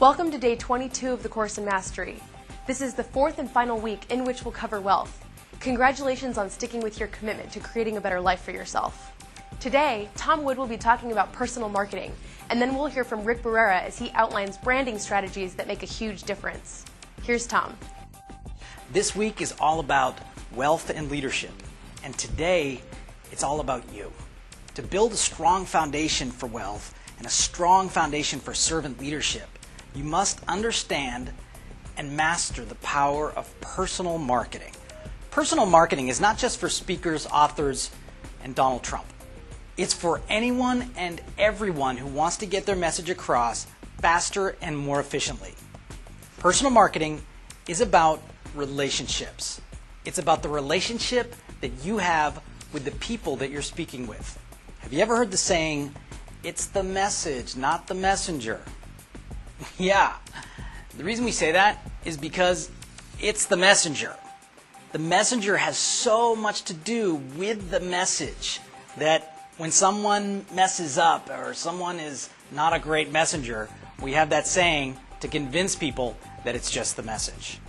Welcome to day 22 of the course in Mastery. This is the fourth and final week in which we'll cover wealth. Congratulations on sticking with your commitment to creating a better life for yourself. Today, Tom Wood will be talking about personal marketing, and then we'll hear from Rick Barrera as he outlines branding strategies that make a huge difference. Here's Tom. This week is all about wealth and leadership, and today it's all about you. To build a strong foundation for wealth and a strong foundation for servant leadership, you must understand and master the power of personal marketing. Personal marketing is not just for speakers, authors, and Donald Trump. It's for anyone and everyone who wants to get their message across faster and more efficiently. Personal marketing is about relationships. It's about the relationship that you have with the people that you're speaking with. Have you ever heard the saying, "It's the message, not the messenger"? Yeah, the reason we say that is because it's the messenger. The messenger has so much to do with the message that when someone messes up or someone is not a great messenger, we have that saying to convince people that it's just the message.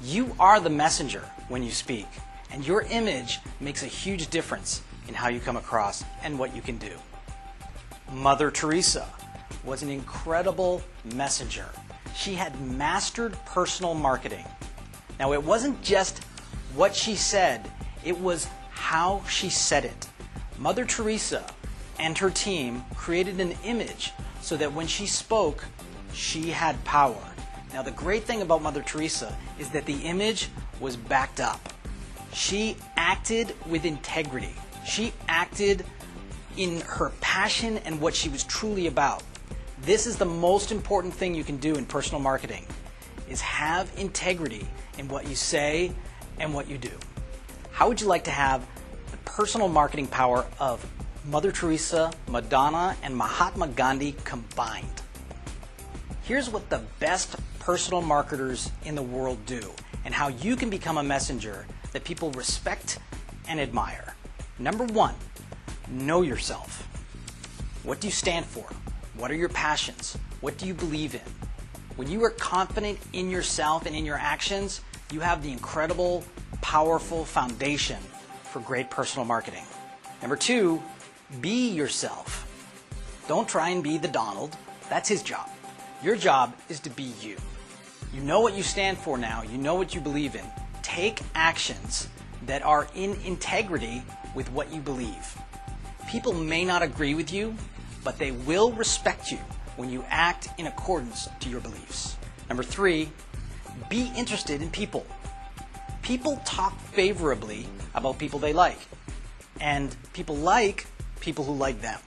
You are the messenger when you speak, and your image makes a huge difference in how you come across and what you can do. Mother Teresa was an incredible messenger. She had mastered personal marketing. Now, it wasn't just what she said, it was how she said it. Mother Teresa and her team created an image so that when she spoke, she had power. Now, the great thing about Mother Teresa is that the image was backed up. She acted with integrity. She acted in her passion and what she was truly about. This is the most important thing you can do in personal marketing, is have integrity in what you say and what you do. How would you like to have the personal marketing power of Mother Teresa, Madonna, and Mahatma Gandhi combined? Here's what the best personal marketers in the world do, and how you can become a messenger that people respect and admire. Number one, know yourself. What do you stand for? What are your passions? What do you believe in? When you are confident in yourself and in your actions, you have the incredible, powerful foundation for great personal marketing. Number two, be yourself. Don't try and be the Donald. That's his job. Your job is to be you. You know what you stand for now. You know what you believe in. Take actions that are in integrity with what you believe. People may not agree with you, but they will respect you when you act in accordance to your beliefs. Number three, be interested in people. People talk favorably about people they like, and people like people who like them.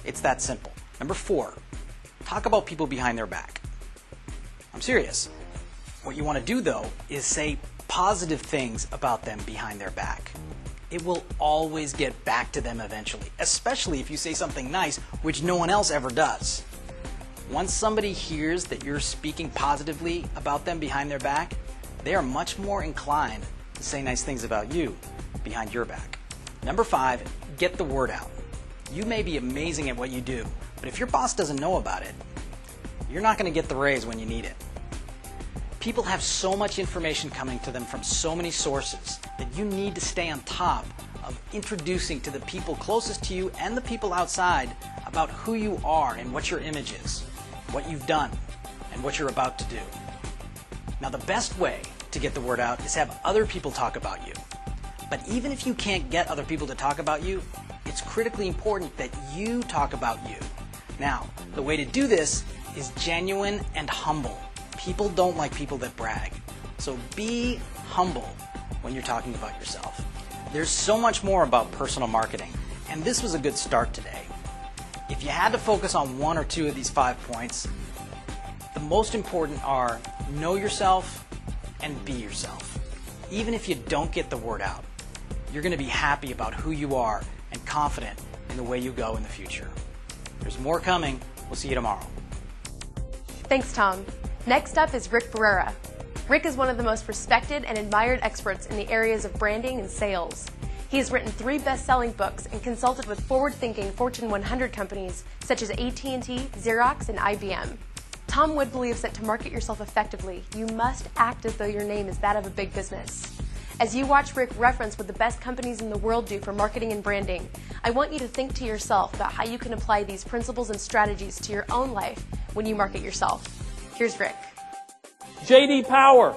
It's that simple. Number four, talk about people behind their back. I'm serious. What you want to do, though, is say positive things about them behind their back. It will always get back to them eventually, especially if you say something nice, which no one else ever does. Once somebody hears that you're speaking positively about them behind their back, they are much more inclined to say nice things about you behind your back. Number five, get the word out. You may be amazing at what you do, but if your boss doesn't know about it, you're not going to get the raise when you need it. People have so much information coming to them from so many sources that you need to stay on top of introducing to the people closest to you and the people outside about who you are and what your image is, what you've done, and what you're about to do. Now, the best way to get the word out is have other people talk about you. But even if you can't get other people to talk about you, it's critically important that you talk about you. Now, the way to do this is genuine and humble. People don't like people that brag. So be humble when you're talking about yourself. There's so much more about personal marketing, and this was a good start today. If you had to focus on one or two of these 5 points, the most important are know yourself and be yourself. Even if you don't get the word out, you're going to be happy about who you are and confident in the way you go in the future. There's more coming. We'll see you tomorrow. Thanks, Tom. Next up is Rick Barrera. Rick is one of the most respected and admired experts in the areas of branding and sales. He has written 3 best-selling books and consulted with forward-thinking Fortune 100 companies such as AT&T, Xerox, and IBM. Tom Wood believes that to market yourself effectively, you must act as though your name is that of a big business. As you watch Rick reference what the best companies in the world do for marketing and branding, I want you to think to yourself about how you can apply these principles and strategies to your own life when you market yourself. Here's Rick. J.D. Power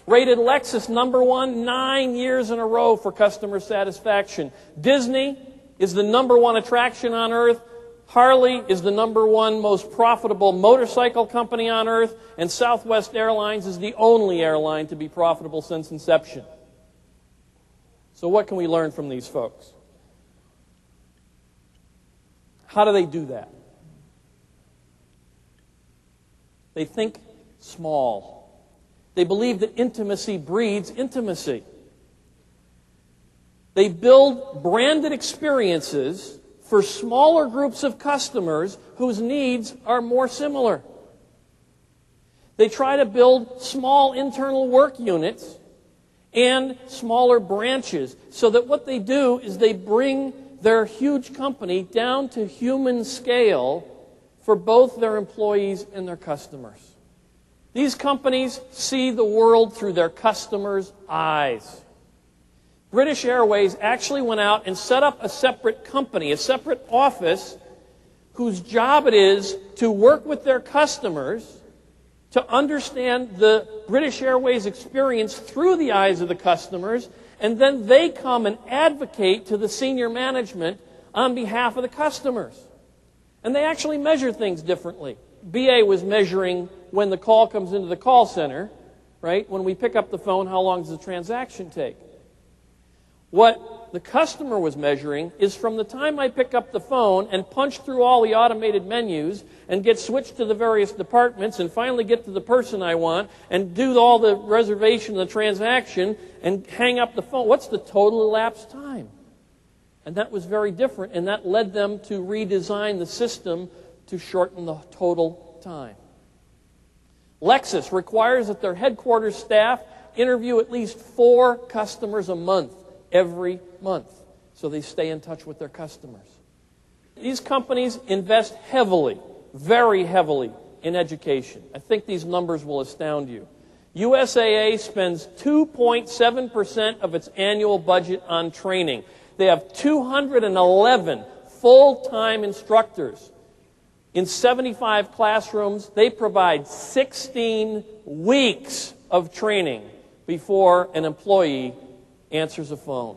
rated Lexus #1 9 years in a row for customer satisfaction. Disney is the #1 attraction on earth. Harley is the #1 most profitable motorcycle company on earth. And Southwest Airlines is the only airline to be profitable since inception. So what can we learn from these folks? How do they do that? They think small. They believe that intimacy breeds intimacy. They build branded experiences for smaller groups of customers whose needs are more similar. They try to build small internal work units and smaller branches so that what they do is they bring their huge company down to human scale for both their employees and their customers. These companies see the world through their customers' eyes. British Airways actually went out and set up a separate company, a separate office, whose job it is to work with their customers to understand the British Airways experience through the eyes of the customers, and then they come and advocate to the senior management on behalf of the customers. And they actually measure things differently. BA was measuring when the call comes into the call center, right? When we pick up the phone, how long does the transaction take? What the customer was measuring is from the time I pick up the phone and punch through all the automated menus and get switched to the various departments and finally get to the person I want and do all the reservation, the transaction, and hang up the phone. What's the total elapsed time? And that was very different, and that led them to redesign the system to shorten the total time. Lexus requires that their headquarters staff interview at least 4 customers a month, every month, so they stay in touch with their customers. These companies invest heavily, very heavily, in education. I think these numbers will astound you. USAA spends 2.7% of its annual budget on training. They have 211 full-time instructors. In 75 classrooms, they provide 16 weeks of training before an employee answers a phone.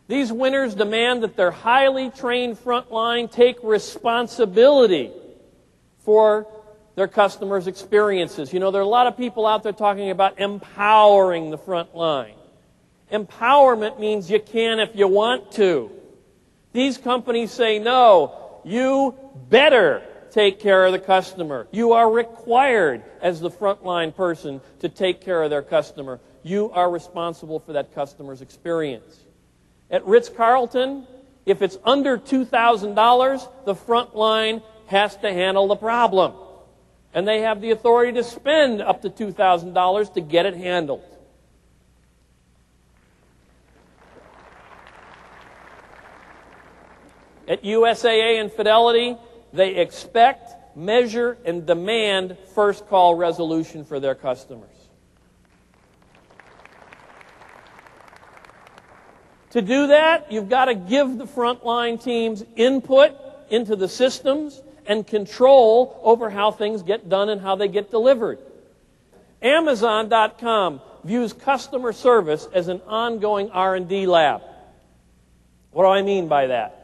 These winners demand that their highly trained frontline take responsibility for their customers' experiences. You know, there are a lot of people out there talking about empowering the front line. Empowerment means you can if you want to. These companies say, no, you better take care of the customer. You are required as the frontline person to take care of their customer. You are responsible for that customer's experience. At Ritz-Carlton, if it's under $2,000, the frontline has to handle the problem. And they have the authority to spend up to $2,000 to get it handled. At USAA and Fidelity, they expect, measure, and demand first call resolution for their customers. To do that, you've got to give the frontline teams input into the systems and control over how things get done and how they get delivered. Amazon.com views customer service as an ongoing R&D lab. What do I mean by that?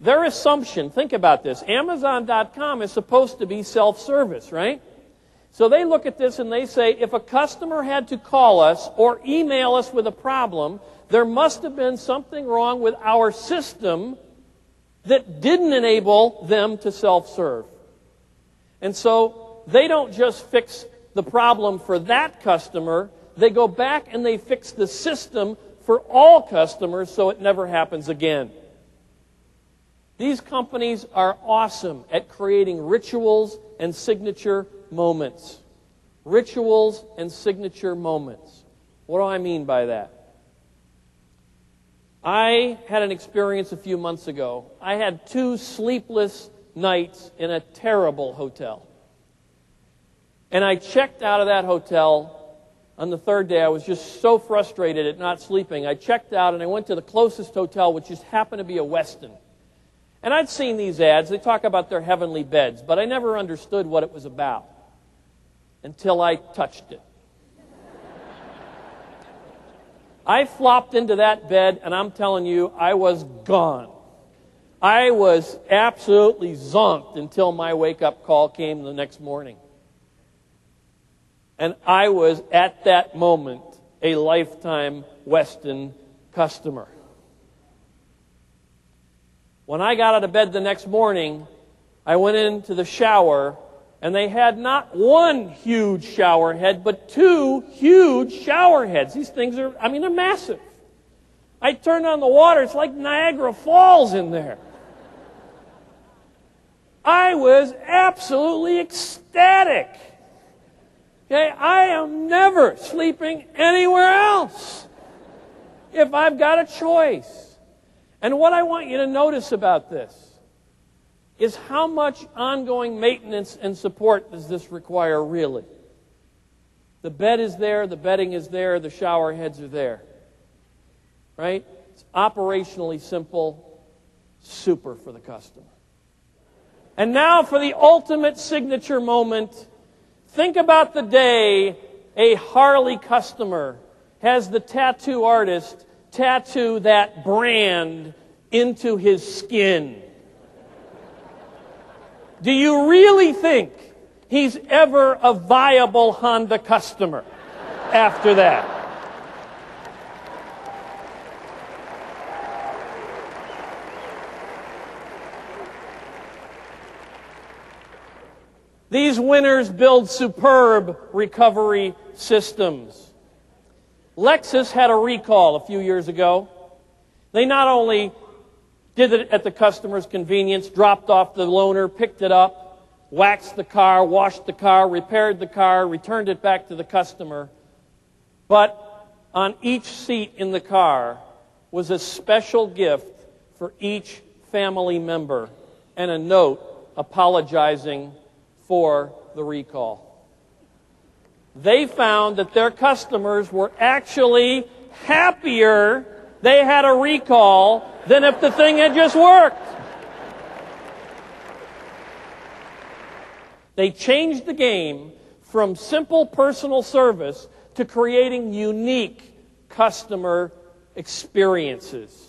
Their assumption, think about this, Amazon.com is supposed to be self-service, right? So they look at this and they say, if a customer had to call us or email us with a problem, there must have been something wrong with our system that didn't enable them to self-serve. And so they don't just fix the problem for that customer, they go back and they fix the system for all customers so it never happens again. These companies are awesome at creating rituals and signature moments. Rituals and signature moments. What do I mean by that? I had an experience a few months ago. I had 2 sleepless nights in a terrible hotel. And I checked out of that hotel on the third day. I was just so frustrated at not sleeping. I checked out and I went to the closest hotel, which just happened to be a Westin. And I'd seen these ads. They talk about their heavenly beds, but I never understood what it was about until I touched it. I flopped into that bed, and I'm telling you, I was gone. I was absolutely zonked until my wake-up call came the next morning. And I was, at that moment, a lifetime Westin customer. When I got out of bed the next morning, I went into the shower, and they had not one huge shower head, but two huge shower heads. These things are, they're massive. I turned on the water, it's like Niagara Falls in there. I was absolutely ecstatic. Okay, I am never sleeping anywhere else if I've got a choice. And what I want you to notice about this is how much ongoing maintenance and support does this require really? The bed is there, the bedding is there, the shower heads are there. Right? It's operationally simple, super for the customer. And now for the ultimate signature moment. Think about the day a Harley customer has the tattoo artist tattoo that brand into his skin. Do you really think he's ever a viable Honda customer after that? These winners build superb recovery systems. Lexus had a recall a few years ago. They not only did it at the customer's convenience, dropped off the loaner, picked it up, waxed the car, washed the car, repaired the car, returned it back to the customer, but on each seat in the car was a special gift for each family member and a note apologizing for the recall. They found that their customers were actually happier they had a recall than if the thing had just worked. They changed the game from simple personal service to creating unique customer experiences.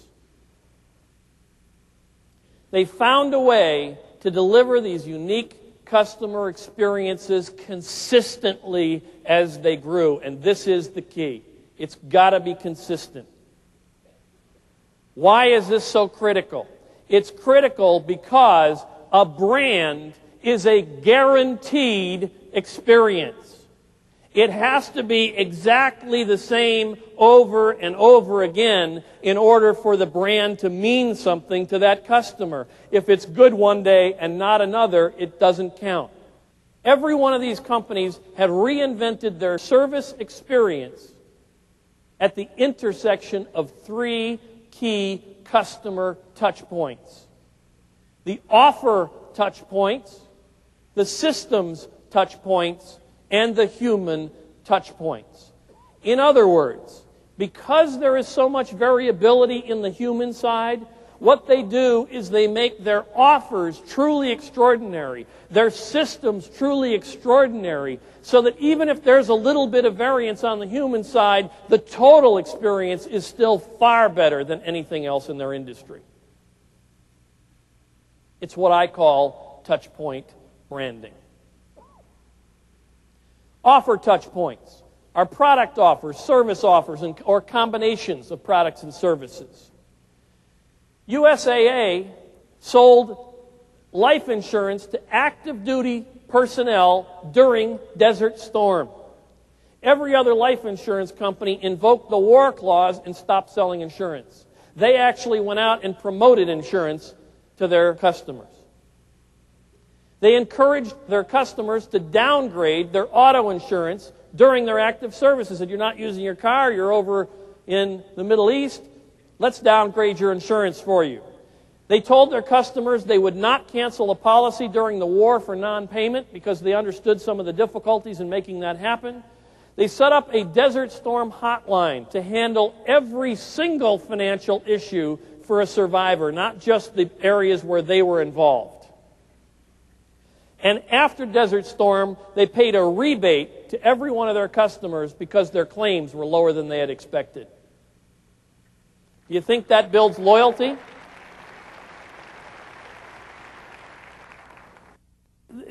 They found a way to deliver these unique customer experiences consistently as they grew. And this is the key. It's got to be consistent. Why is this so critical? It's critical because a brand is a guaranteed experience. It has to be exactly the same over and over again in order for the brand to mean something to that customer. If it's good one day and not another, it doesn't count. Every one of these companies had reinvented their service experience at the intersection of three key customer touch points. The offer touch points, the systems touch points, and the human touch points. In other words, because there is so much variability in the human side, what they do is they make their offers truly extraordinary, their systems truly extraordinary, so that even if there's a little bit of variance on the human side, the total experience is still far better than anything else in their industry. It's what I call touch point branding. Offer touch points are product offers, service offers, or combinations of products and services. USAA sold life insurance to active duty personnel during Desert Storm. Every other life insurance company invoked the war clause and stopped selling insurance. They actually went out and promoted insurance to their customers. They encouraged their customers to downgrade their auto insurance during their active services. If you're not using your car, you're over in the Middle East, let's downgrade your insurance for you. They told their customers they would not cancel a policy during the war for non-payment because they understood some of the difficulties in making that happen. They set up a Desert Storm hotline to handle every single financial issue for a survivor, not just the areas where they were involved. And after Desert Storm, they paid a rebate to every one of their customers because their claims were lower than they had expected. Do you think that builds loyalty?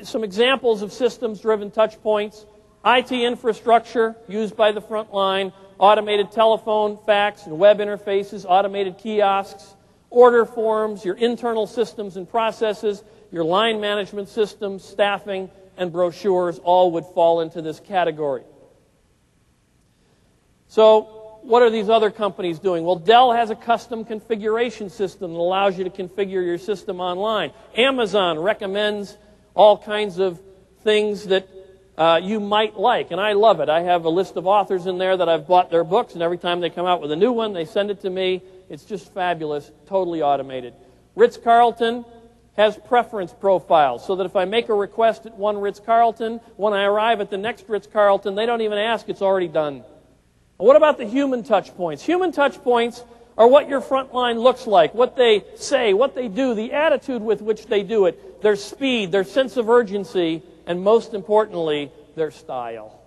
Some examples of systems-driven touch points: IT infrastructure used by the front line, automated telephone, fax, and web interfaces, automated kiosks, order forms, your internal systems and processes, your line management systems, staffing, and brochures all would fall into this category. So, what are these other companies doing? Well, Dell has a custom configuration system that allows you to configure your system online. Amazon recommends all kinds of things that you might like, and I love it. I have a list of authors in there that I've bought their books, and every time they come out with a new one, they send it to me. It's just fabulous, totally automated. Ritz-Carlton has preference profiles, so that if I make a request at one Ritz-Carlton, when I arrive at the next Ritz-Carlton, they don't even ask, it's already done. What about the human touch points? Human touch points are what your front line looks like, what they say, what they do, the attitude with which they do it, their speed, their sense of urgency, and most importantly, their style.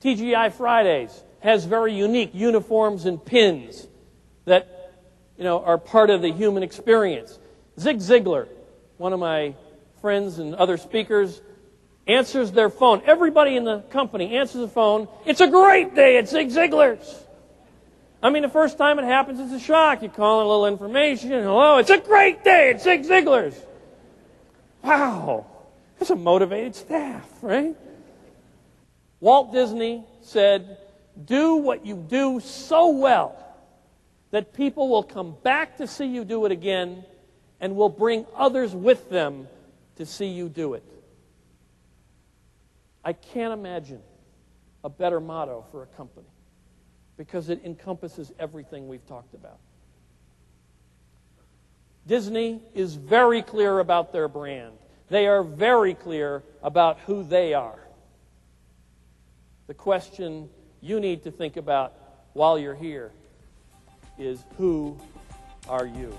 TGI Fridays has very unique uniforms and pins that, are part of the human experience. Zig Ziglar, one of my friends and other speakers, answers their phone. Everybody in the company answers the phone. It's a great day at Zig Ziglar's. I mean, the first time it happens, it's a shock. You call in a little information. Hello, it's a great day at Zig Ziglar's. Wow, that's a motivated staff, right? Walt Disney said, do what you do so well that people will come back to see you do it again and will bring others with them to see you do it. I can't imagine a better motto for a company, because it encompasses everything we've talked about. Disney is very clear about their brand. They are very clear about who they are. The question you need to think about while you're here is, who are you?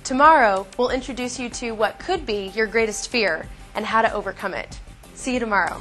Tomorrow, we'll introduce you to what could be your greatest fear and how to overcome it. See you tomorrow.